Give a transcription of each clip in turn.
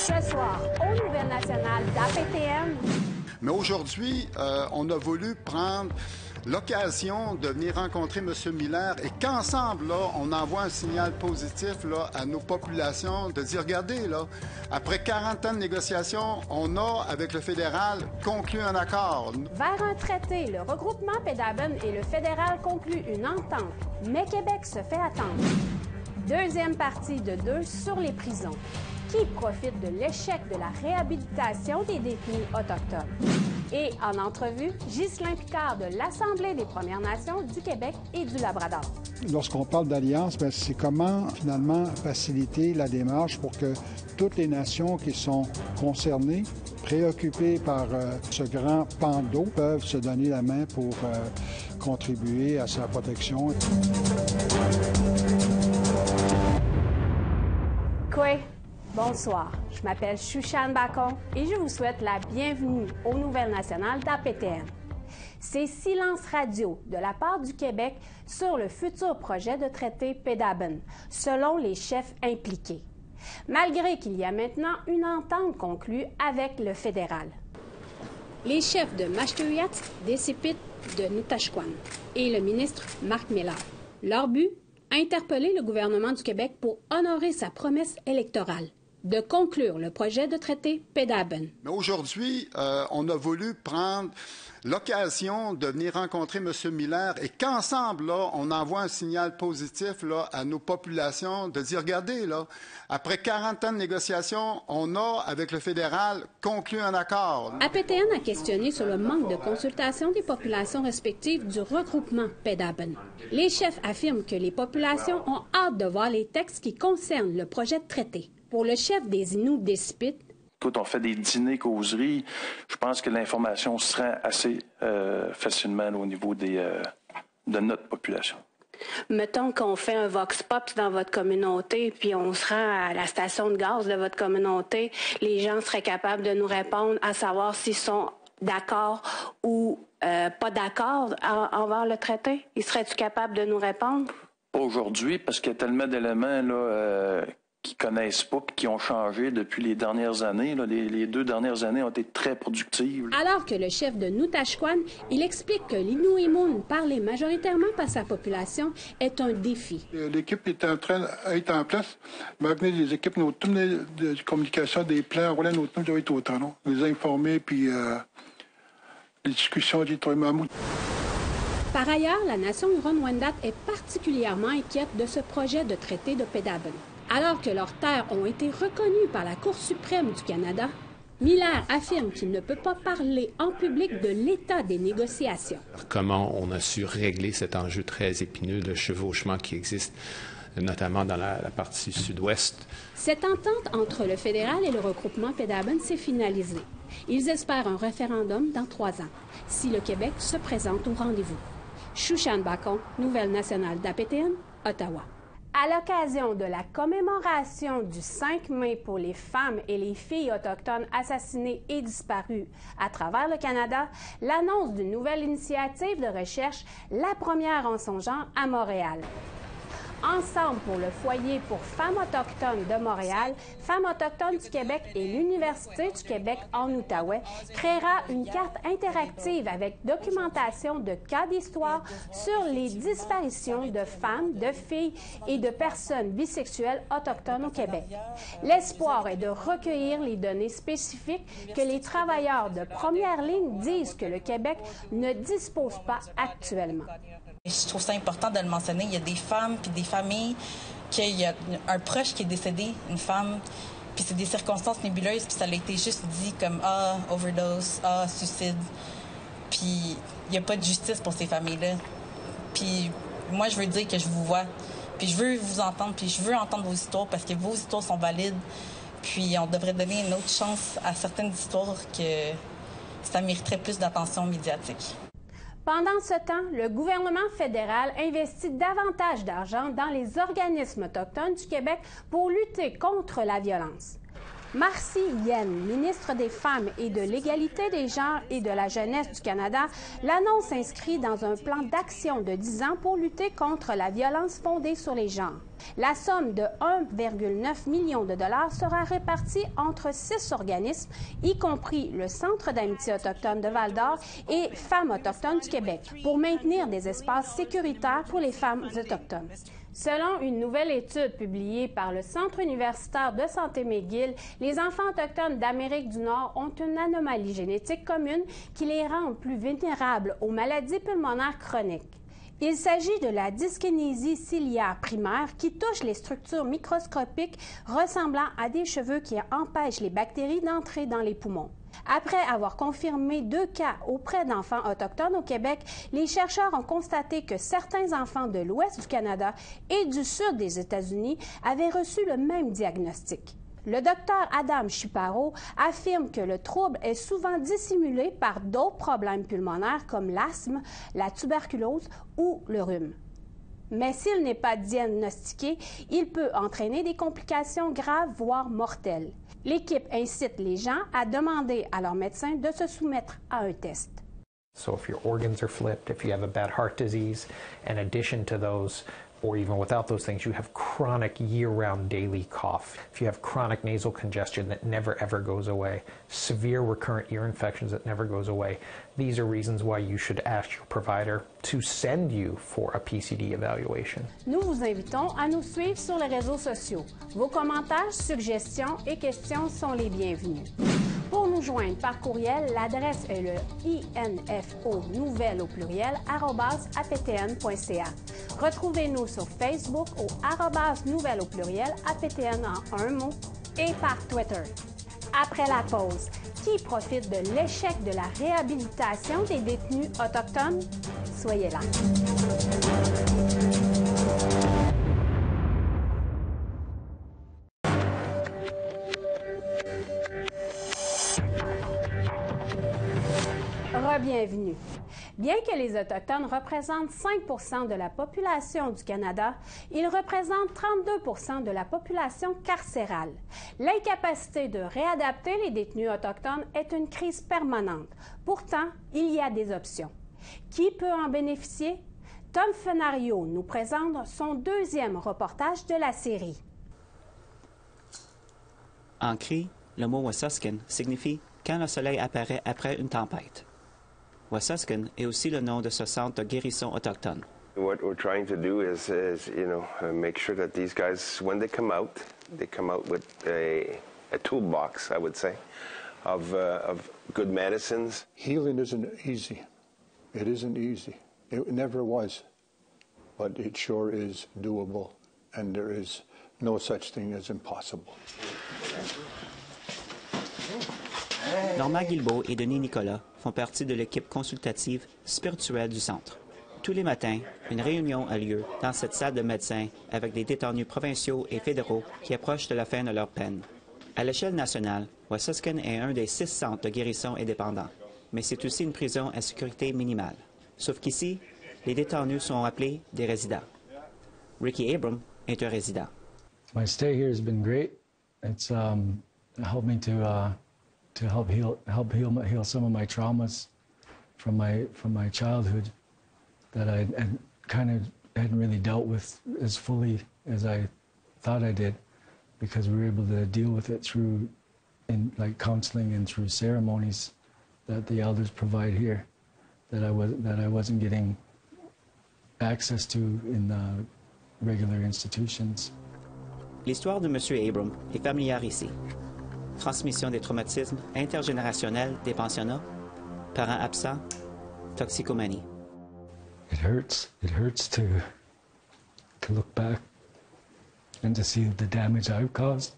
Ce soir, aux Nouvelles nationales d'APTN. Mais aujourd'hui, on a voulu prendre l'occasion de venir rencontrer M. Miller et qu'ensemble, là, on envoie un signal positif là, à nos populations de dire, regardez, là, après 40 ans de négociations, on a, avec le fédéral, conclu un accord. Vers un traité, le regroupement Pedaben et le fédéral concluent une entente, mais Québec se fait attendre. Deuxième partie de 2 sur les prisons. Qui profite de l'échec de la réhabilitation des détenus autochtones? Et en entrevue, Ghislain Picard de l'Assemblée des Premières Nations du Québec et du Labrador. Lorsqu'on parle d'alliance, c'est comment finalement faciliter la démarche pour que toutes les nations qui sont concernées, préoccupées par ce grand pan d'eau, peuvent se donner la main pour contribuer à sa protection. Quoi? Bonsoir, je m'appelle Shushan Bacon et je vous souhaite la bienvenue aux Nouvelles nationales d'APTN. C'est Silence radio de la part du Québec sur le futur projet de traité Pedaben, selon les chefs impliqués, malgré qu'il y a maintenant une entente conclue avec le fédéral. Les chefs de Mashteuiat, Décipit, de Nutashquan et le ministre Marc Miller. Leur but? Interpeller le gouvernement du Québec pour honorer sa promesse électorale de conclure le projet de traité Pedaben. Mais aujourd'hui, on a voulu prendre l'occasion de venir rencontrer M. Miller et qu'ensemble, là, on envoie un signal positif là, à nos populations de dire, regardez, là, après 40 ans de négociations, on a, avec le fédéral, conclu un accord. APTN a questionné sur le manque de consultation des populations respectives du regroupement Pedaben. Les chefs affirment que les populations ont hâte de voir les textes qui concernent le projet de traité. Pour le chef des Inuits Décipit, écoute, on fait des dîners, causeries. Je pense que l'information se rend assez facilement là, au niveau de notre population. Mettons qu'on fait un vox pop dans votre communauté, puis on se rend à la station de gaz de votre communauté. Les gens seraient capables de nous répondre à savoir s'ils sont d'accord ou pas d'accord envers le traité. Ils seraient-tu capables de nous répondre? Pas aujourd'hui, parce qu'il y a tellement d'éléments là, qui connaissent pas et qui ont changé depuis les dernières années. Là, les 2 dernières années ont été très productives. Alors que le chef de Nutashquan, il explique que l'Inuit parlé majoritairement par sa population est un défi. L'équipe est en train d'être en place. Mais venir des équipes, nos tours de communication, des plans, voilà, nos tours doivent être autant. Non? Les informer, puis les discussions des Troy-Mamou. Par ailleurs, la nation Huron-Wendat est particulièrement inquiète de ce projet de traité de Pedaben. Alors que leurs terres ont été reconnues par la Cour suprême du Canada, Miller affirme qu'il ne peut pas parler en public de l'état des négociations. Comment on a su régler cet enjeu très épineux de chevauchement qui existe, notamment dans la partie sud-ouest. Cette entente entre le fédéral et le regroupement Pedaben s'est finalisée. Ils espèrent un référendum dans 3 ans, si le Québec se présente au rendez-vous. Shushan Bacon, Nouvelles nationales d'APTN, Ottawa. À l'occasion de la commémoration du 5 mai pour les femmes et les filles autochtones assassinées et disparues à travers le Canada, l'annonce d'une nouvelle initiative de recherche, la première en son genre à Montréal. Ensemble pour le foyer pour femmes autochtones de Montréal, Femmes autochtones du Québec et l'Université du Québec en Outaouais créera une carte interactive avec documentation de cas d'histoire sur les disparitions de femmes, de filles et de personnes bisexuelles autochtones au Québec. L'espoir est de recueillir les données spécifiques que les travailleurs de première ligne disent que le Québec ne dispose pas actuellement. Je trouve ça important de le mentionner. Il y a des femmes puis des familles qu'il y a un proche qui est décédé, une femme, puis c'est des circonstances nébuleuses, puis ça a été juste dit comme « Ah, overdose, ah, suicide ». Puis il n'y a pas de justice pour ces familles-là. Puis moi, je veux dire que je vous vois, puis je veux vous entendre, puis je veux entendre vos histoires parce que vos histoires sont valides. Puis on devrait donner une autre chance à certaines histoires que ça mériterait plus d'attention médiatique. Pendant ce temps, le gouvernement fédéral investit davantage d'argent dans les organismes autochtones du Québec pour lutter contre la violence. Marcy Yen, ministre des Femmes et de l'Égalité des genres et de la jeunesse du Canada, l'annonce s'inscrit dans un plan d'action de 10 ans pour lutter contre la violence fondée sur les genres. La somme de 1,9 million de dollars sera répartie entre 6 organismes, y compris le Centre d'amitié autochtone de Val-d'Or et Femmes autochtones du Québec, pour maintenir des espaces sécuritaires pour les femmes autochtones. Selon une nouvelle étude publiée par le Centre universitaire de santé McGill, les enfants autochtones d'Amérique du Nord ont une anomalie génétique commune qui les rend plus vulnérables aux maladies pulmonaires chroniques. Il s'agit de la dyskinésie ciliaire primaire qui touche les structures microscopiques ressemblant à des cheveux qui empêchent les bactéries d'entrer dans les poumons. Après avoir confirmé 2 cas auprès d'enfants autochtones au Québec, les chercheurs ont constaté que certains enfants de l'ouest du Canada et du sud des États-Unis avaient reçu le même diagnostic. Le docteur Adam Chiparo affirme que le trouble est souvent dissimulé par d'autres problèmes pulmonaires comme l'asthme, la tuberculose ou le rhume. Mais s'il n'est pas diagnostiqué, il peut entraîner des complications graves, voire mortelles. L'équipe incite les gens à demander à leur médecin de se soumettre à un test. So if your organs are flipped, if you have a bad heart disease, in addition to those, or even without those things, you have chronic year-round daily cough. If you have chronic nasal congestion that never ever goes away, severe recurrent ear infections that never goes away, these are reasons why you should ask your provider to send you for a PCD evaluation. Nous vous invitons à nous suivre sur les réseaux sociaux. Vos commentaires, suggestions et questions sont les bienvenus. Pour nous joindre par courriel, l'adresse est le info_nouvelles@aptn.ca. Retrouvez-nous sur Facebook au @nouvelles_aptn en un mot et par Twitter. Après la pause, qui profite de l'échec de la réhabilitation des détenus autochtones? Soyez là. Bienvenue. Bien que les Autochtones représentent 5 % de la population du Canada, ils représentent 32 % de la population carcérale. L'incapacité de réadapter les détenus autochtones est une crise permanente. Pourtant, il y a des options. Qui peut en bénéficier? Tom Fenario nous présente son 2e reportage de la série. En cri, le mot Wasaskin signifie « quand le soleil apparaît après une tempête ». Wasaskin est aussi le nom de ce centre de guérison autochtone. What we're trying to do is make sure that these guys, when they come out with a toolbox, I would say, of good medicines. Healing isn't easy. It isn't easy. It never was. But it sure is doable, and there is no such thing as impossible. Normand Guilbeault et Denis Nicolas font partie de l'équipe consultative spirituelle du centre. Tous les matins, une réunion a lieu dans cette salle de médecins avec des détenus provinciaux et fédéraux qui approchent de la fin de leur peine. À l'échelle nationale, Wasaskin est un des 6 centres de guérison indépendants, mais c'est aussi une prison à sécurité minimale. Sauf qu'ici, les détenus sont appelés des résidents. Ricky Abram est un résident. My stay here has been great. It's helped me to help heal some of my traumas from my childhood that I hadn't really dealt with as fully as I thought I did, because we were able to deal with it through counseling and through ceremonies that the elders provide here that I wasn't getting access to in regular institutions. L'histoire de M. Abram est familière ici. Transmission des traumatismes intergénérationnels des pensionnats, parents absents, toxicomanie. It hurts. It hurts to look back and to see the damage I've caused,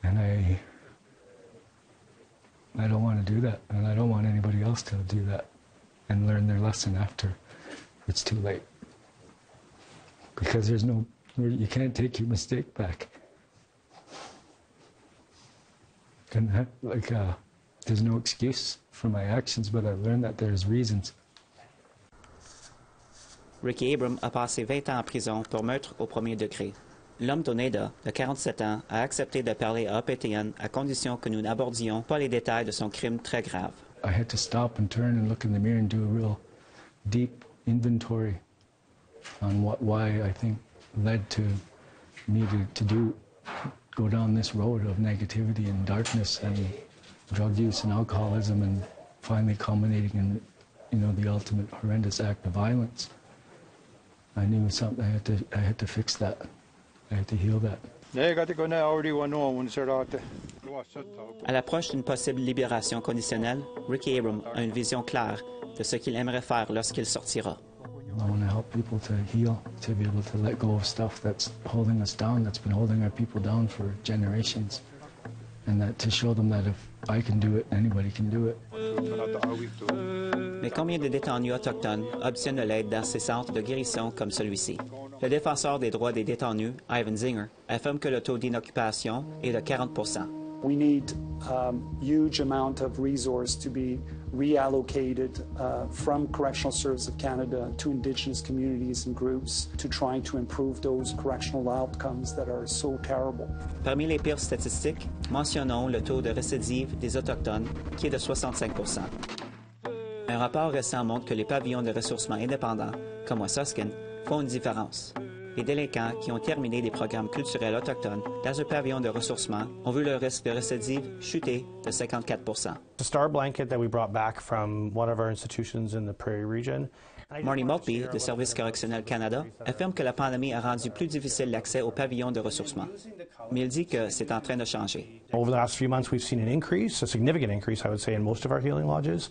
and I don't want to do that, and I don't want anybody else to do that and learn their lesson after it's too late. Because you can't take your mistake back. There's no excuse for my actions, but I've learned that there's reasons. Ricky Abram a passé 20 ans en prison pour meurtre au premier degré. L'homme d'Oneida, de 47 ans, a accepté de parler à APTN à condition que nous n'abordions pas les détails de son crime très grave. I had to stop and turn and look in the mirror and do a real deep inventory on why I think led to me to go down this road of negativity and darkness and drug use and alcoholism and finally culminating in, the ultimate horrendous act of violence. I knew something. I had to fix that. I had to heal that. À l'approche d'une possible libération conditionnelle, Ricky Abrams a une vision claire de ce qu'il aimerait faire lorsqu'il sortira. I want to help people to heal, to be able to let go of stuff that's holding us down, that's been holding our people down for generations, and that to show them that if I can do it, anybody can do it. Mais combien de détenus autochtones obtiennent de l'aide dans ces centres de guérison comme celui-ci? Le défenseur des droits des détenus, Ivan Zinger, affirme que le taux d'inoccupation est de 40 %. We need huge amount of resource to be reallocated from Correctional Services of Canada to Indigenous communities and groups to trying to improve those correctional outcomes that are so terrible. Parmi les pires statistiques, mentionnons le taux de récidive des Autochtones, qui est de 65 %. Un rapport récent montre que les pavillons de ressourcement indépendants, comme Wessoskin, font une différence. Les délinquants qui ont terminé des programmes culturels autochtones dans un pavillon de ressourcement ont vu leur risque de récidive chuter de 54 %. The star blanket that we brought back from one of our institutions in the Prairie region. Marnie Maltby, de Service correctionnel Canada, affirme que la pandémie a rendu plus difficile l'accès aux pavillons de ressourcement. Mais il dit que c'est en train de changer. Over the last few months, we've seen an increase, a significant increase, I would say, in most of our healing lodges.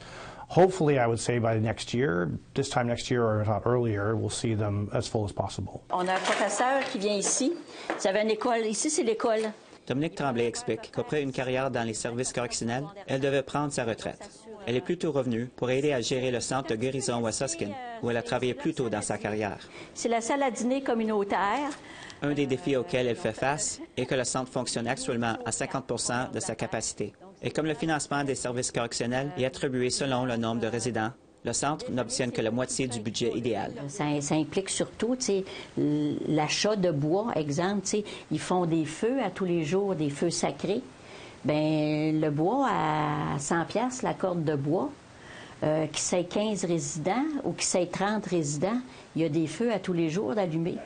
Hopefully, I would say by next year, this time next year or not earlier, we'll see them as full as possible. On a un professeur qui vient ici. Vous avez une école. Ici, c'est l'école. Dominique Tremblay explique qu'après une carrière dans les services correctionnels, elle devait prendre sa retraite. Elle est plutôt revenue pour aider à gérer le centre de guérison Wessoskin, où elle a travaillé plus tôt dans sa carrière. C'est la salle à dîner communautaire. Un des défis auxquels elle fait face est que le centre fonctionne actuellement à 50 % de sa capacité. Et comme le financement des services correctionnels est attribué selon le nombre de résidents, le centre n'obtient que la moitié du budget idéal. Ça implique surtout l'achat de bois. Exemple, ils font des feux à tous les jours, des feux sacrés. Bien, le bois à 100 $, la corde de bois, qui c'est 15 résidents ou qui c'est 30 résidents, il y a des feux à tous les jours d'allumer.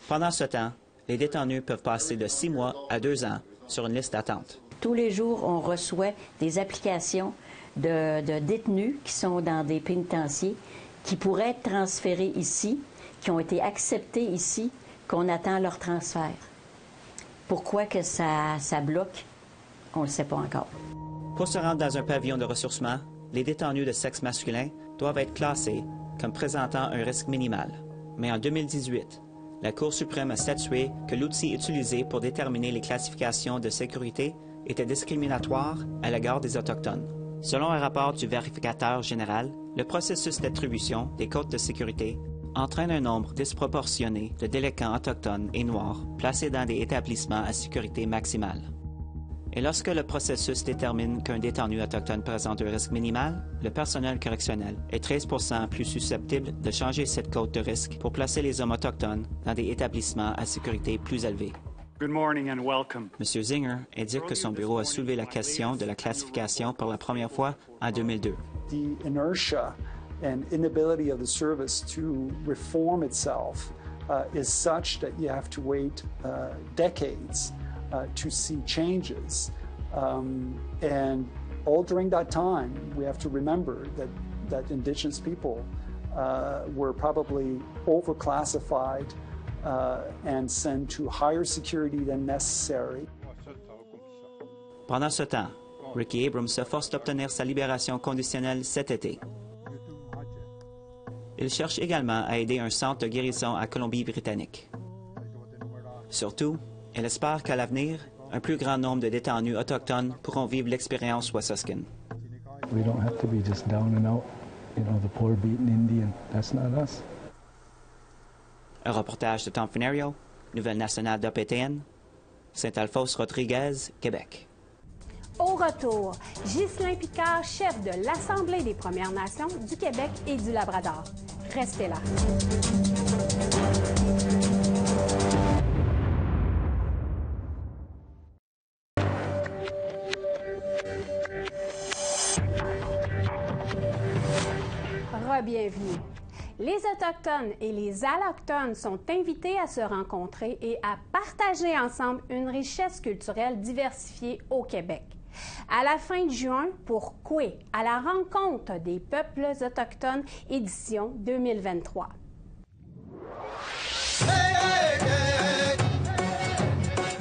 Pendant ce temps, les détenus peuvent passer de 6 mois à 2 ans sur une liste d'attente. Tous les jours, on reçoit des applications de détenus qui sont dans des pénitenciers, qui pourraient être transférés ici, qui ont été acceptés ici, qu'on attend leur transfert. Pourquoi que ça bloque, on ne le sait pas encore. Pour se rendre dans un pavillon de ressourcement, les détenus de sexe masculin doivent être classés comme présentant un risque minimal. Mais en 2018, la Cour suprême a statué que l'outil utilisé pour déterminer les classifications de sécurité était discriminatoire à l'égard des Autochtones. Selon un rapport du vérificateur général, le processus d'attribution des codes de sécurité entraîne un nombre disproportionné de délinquants autochtones et noirs placés dans des établissements à sécurité maximale. Et lorsque le processus détermine qu'un détenu autochtone présente un risque minimal, le personnel correctionnel est 13 % plus susceptible de changer cette cote de risque pour placer les hommes autochtones dans des établissements à sécurité plus élevés. Good morning and welcome. M. Zinger indique que son bureau a soulevé la question de la classification pour la première fois en 2002. The inertia and inability of the service to reform itself is such that you have to wait decades to see changes. And all during that time, we have to remember that Indigenous people were probably overclassified and sent to higher security than necessary. Pendant ce temps, Ricky Abrams s'efforce d'obtenir sa libération conditionnelle cet été. Il cherche également à aider un centre de guérison à Colombie-Britannique. Surtout, elle espère qu'à l'avenir, un plus grand nombre de détenus autochtones pourront vivre l'expérience Wessoskin. We don't have to be just down and out, the poor beaten Indian. That's not us. Un reportage de Tom Fenario, Nouvelle nationale d'APTN, Saint-Alphonse-Rodriguez, Québec. Au retour, Ghislain Picard, chef de l'Assemblée des Premières Nations du Québec et du Labrador. Restez là. bienvenue. Les Autochtones et les Allochtones sont invités à se rencontrer et à partager ensemble une richesse culturelle diversifiée au Québec. À la fin de juin, pour Kwe, à la rencontre des peuples autochtones, édition 2023.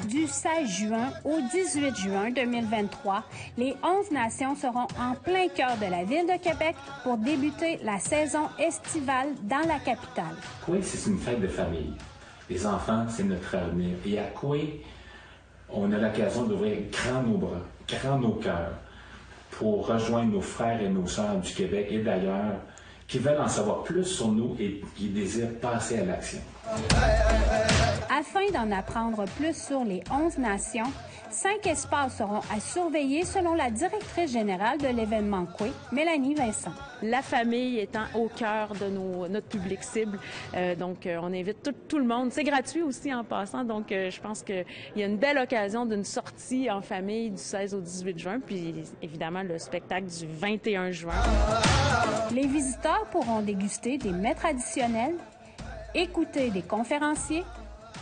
Du 16 juin au 18 juin 2023, les 11 nations seront en plein cœur de la ville de Québec pour débuter la saison estivale dans la capitale. Kwe, c'est une fête de famille. Les enfants, c'est notre avenir. Et à Kwe, on a l'occasion d'ouvrir grand nos bras, grand nos cœurs pour rejoindre nos frères et nos sœurs du Québec et d'ailleurs qui veulent en savoir plus sur nous et qui désirent passer à l'action. Afin d'en apprendre plus sur les 11 nations, 5 espaces seront à surveiller selon la directrice générale de l'événement Kwe, Mélanie Vincent. La famille étant au cœur de notre public cible, donc on invite tout le monde. C'est gratuit aussi en passant, donc je pense qu'il y a une belle occasion d'une sortie en famille du 16 au 18 juin, puis évidemment le spectacle du 21 juin. Les visiteurs pourront déguster des mets traditionnels, écouter des conférenciers,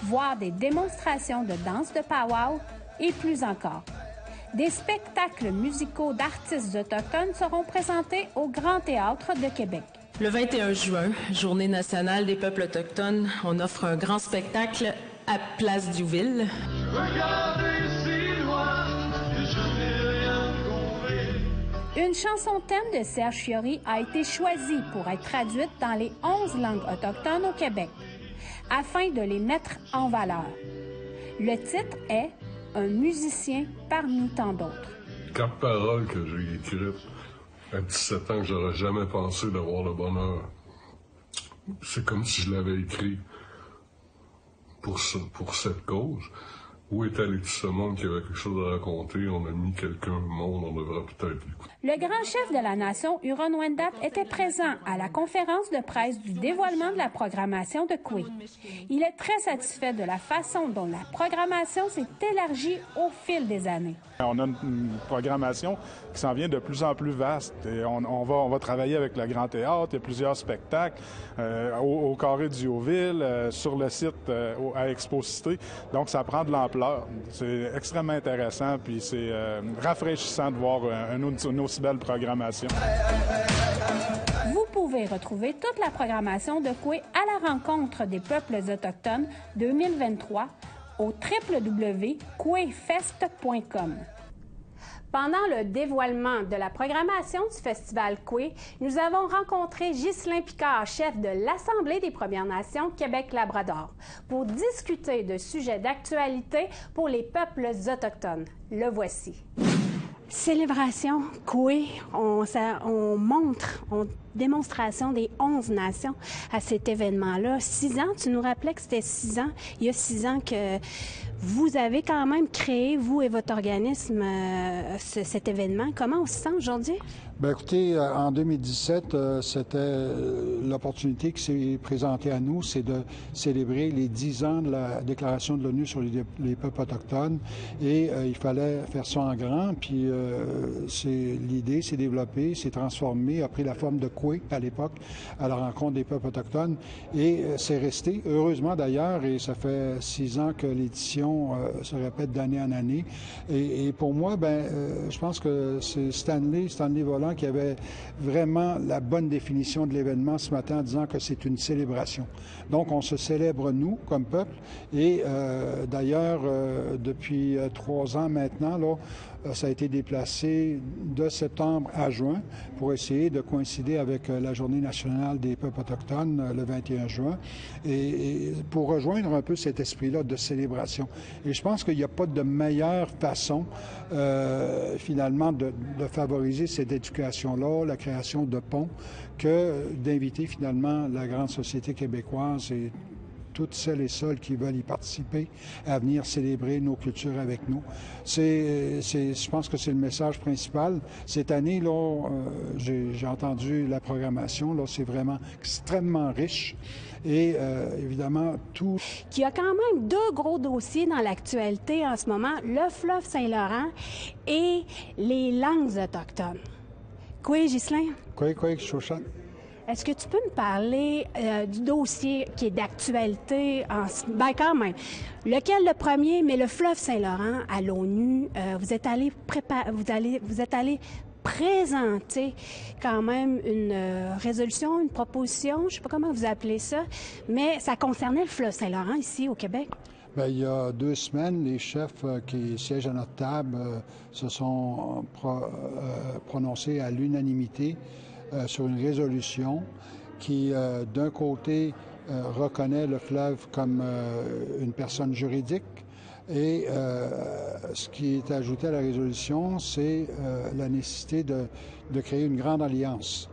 voir des démonstrations de danse de powwow et plus encore. Des spectacles musicaux d'artistes autochtones seront présentés au Grand Théâtre de Québec. Le 21 juin, Journée nationale des peuples autochtones, on offre un grand spectacle à Place Diouville. Une chanson thème de Serge Fiori a été choisie pour être traduite dans les 11 langues autochtones au Québec, afin de les mettre en valeur. Le titre est « Un musicien parmi tant d'autres ». 4 paroles que j'ai écrites à 17 ans que j'aurais jamais pensé d'avoir le bonheur. C'est comme si je l'avais écrit pour cette cause. Où est allé tout ce monde qui avait quelque chose à raconter? On a mis quelqu'un au monde, on devrait peut-être l'écouter. Le grand chef de la nation, Huron-Wendat, était présent à la conférence de presse du dévoilement de la programmation de Kwe. Il est très satisfait de la façon dont la programmation s'est élargie au fil des années. On a une programmation qui s'en vient de plus en plus vaste. Et on va travailler avec le Grand Théâtre, il y a plusieurs spectacles au Carré du Haut-Ville, sur le site à Expo-Cité. Donc ça prend de l'ampleur. C'est extrêmement intéressant, puis c'est rafraîchissant de voir une aussi belle programmation. Vous pouvez retrouver toute la programmation de Kwe à la rencontre des peuples autochtones 2023 au www.kwefest.com. Pendant le dévoilement de la programmation du Festival Kwe, nous avons rencontré Ghislain Picard, chef de l'Assemblée des Premières Nations Québec-Labrador, pour discuter de sujets d'actualité pour les peuples autochtones. Le voici. Célébration Kwe, on montre, démonstration des 11 nations à cet événement-là. 6 ans, tu nous rappelais que c'était 6 ans. Il y a 6 ans que vous avez quand même créé, vous et votre organisme, cet événement. Comment on se sent aujourd'hui? Bien, écoutez, en 2017, c'était l'opportunité qui s'est présentée à nous, c'est de célébrer les 10 ans de la Déclaration de l'ONU sur les peuples autochtones. Et il fallait faire ça en grand, puis l'idée s'est développée, s'est transformée, a pris la forme de Kwe à l'époque, à la rencontre des peuples autochtones. Et c'est resté, heureusement d'ailleurs, et ça fait 6 ans que l'édition se répète d'année en année. Et pour moi, je pense que c'est Stanley Volant qui avait vraiment la bonne définition de l'événement ce matin en disant que c'est une célébration. Donc, on se célèbre, nous, comme peuple. Et d'ailleurs, depuis 3 ans maintenant, là, ça a été déplacé de septembre à juin pour essayer de coïncider avec la Journée nationale des peuples autochtones le 21 juin et pour rejoindre un peu cet esprit-là de célébration. Et je pense qu'il n'y a pas de meilleure façon, finalement, de favoriser cette éducation-là, la création de ponts, que d'inviter, finalement, la grande société québécoise et toutes celles et ceux qui veulent y participer, à venir célébrer nos cultures avec nous. Je pense que c'est le message principal. Cette année, là, j'ai entendu la programmation, là, c'est vraiment extrêmement riche. Et évidemment, tout... Il y a quand même 2 gros dossiers dans l'actualité en ce moment, le fleuve Saint-Laurent et les langues autochtones. Quoi, Ghislain? Quoi, Chouchan? Est-ce que tu peux me parler du dossier qui est d'actualité? Ben quand même. Lequel le premier? Mais le fleuve Saint-Laurent à l'ONU, vous êtes allé présenter quand même une résolution, une proposition, je ne sais pas comment vous appelez ça, mais ça concernait le fleuve Saint-Laurent ici au Québec. Bien, il y a 2 semaines, les chefs qui siègent à notre table se sont prononcés à l'unanimité sur une résolution qui, d'un côté, reconnaît le fleuve comme une personne juridique et ce qui est ajouté à la résolution, c'est la nécessité de créer une grande alliance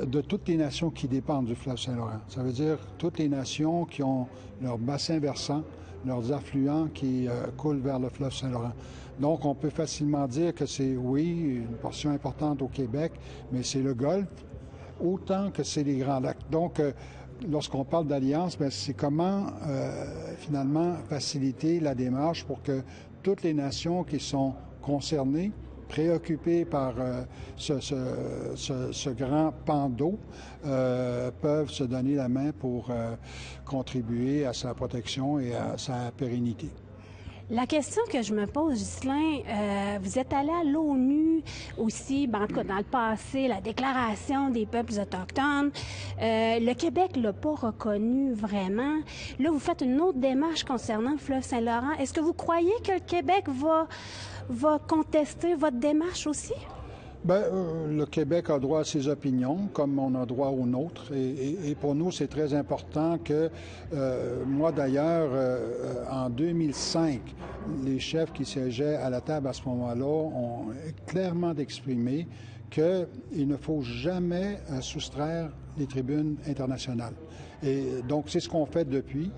de toutes les nations qui dépendent du fleuve Saint-Laurent. Ça veut dire toutes les nations qui ont leur bassin versant, leurs affluents qui coulent vers le fleuve Saint-Laurent. Donc, on peut facilement dire que c'est, oui, une portion importante au Québec, mais c'est le Golfe, autant que c'est les Grands Lacs. Donc, lorsqu'on parle d'alliance, c'est comment, finalement, faciliter la démarche pour que toutes les nations qui sont concernées, préoccupées par ce grand pan d'eau, peuvent se donner la main pour contribuer à sa protection et à sa pérennité. La question que je me pose, Ghislain, vous êtes allé à l'ONU aussi, en tout cas dans le passé, la Déclaration des peuples autochtones. Le Québec ne l'a pas reconnu vraiment. Là, vous faites une autre démarche concernant le fleuve Saint-Laurent. Est-ce que vous croyez que le Québec va contester votre démarche aussi? Bien, le Québec a droit à ses opinions, comme on a droit aux nôtres. Et pour nous, c'est très important que, moi d'ailleurs, en 2005, les chefs qui siégeaient à la table à ce moment-là ont clairement exprimé qu'il ne faut jamais soustraire les tribunes internationales. Et donc, c'est ce qu'on fait depuis.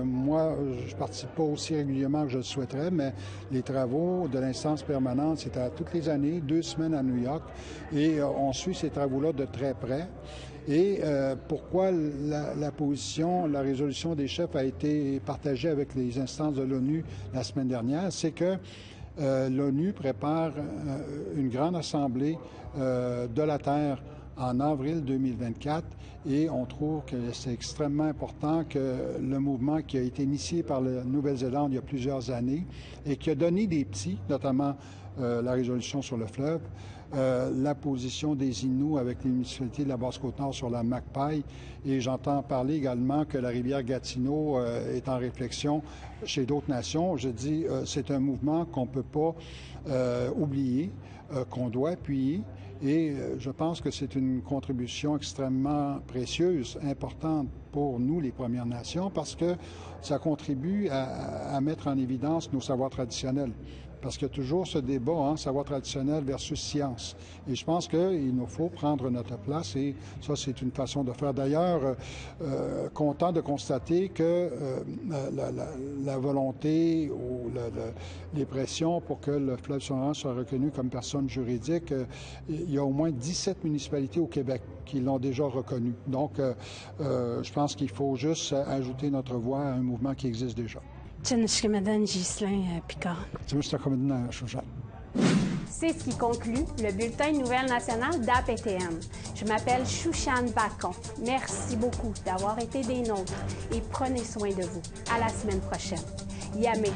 Moi, je ne participe pas aussi régulièrement que je le souhaiterais, mais les travaux de l'instance permanente, c'est à toutes les années, 2 semaines à New York, et on suit ces travaux-là de très près. Et pourquoi la position, la résolution des chefs a été partagée avec les instances de l'ONU la semaine dernière, c'est que l'ONU prépare une grande assemblée de la Terre en avril 2024 et on trouve que c'est extrêmement important que le mouvement qui a été initié par la Nouvelle-Zélande il y a plusieurs années et qui a donné des petits, notamment la résolution sur le fleuve, la position des Inuits avec les municipalités de la Basse-Côte-Nord sur la Magpie et j'entends parler également que la rivière Gatineau est en réflexion chez d'autres nations. Je dis c'est un mouvement qu'on ne peut pas oublier, qu'on doit appuyer. Et je pense que c'est une contribution extrêmement précieuse, importante pour nous, les Premières Nations, parce que ça contribue à mettre en évidence nos savoirs traditionnels. Parce qu'il y a toujours ce débat, savoir traditionnel versus science. Et je pense qu'il nous faut prendre notre place et ça, c'est une façon de faire. D'ailleurs, content de constater que la volonté ou les pressions pour que le fleuve Saint-Laurent soit reconnu comme personne juridique, il y a au moins 17 municipalités au Québec qui l'ont déjà reconnu. Donc, je pense qu'il faut juste ajouter notre voix à un mouvement qui existe déjà. Ghislain Picard. C'est ce qui conclut le bulletin de nouvelles nationales d'APTN. Je m'appelle Shushan Bacon. Merci beaucoup d'avoir été des nôtres et prenez soin de vous. À la semaine prochaine. Yamé.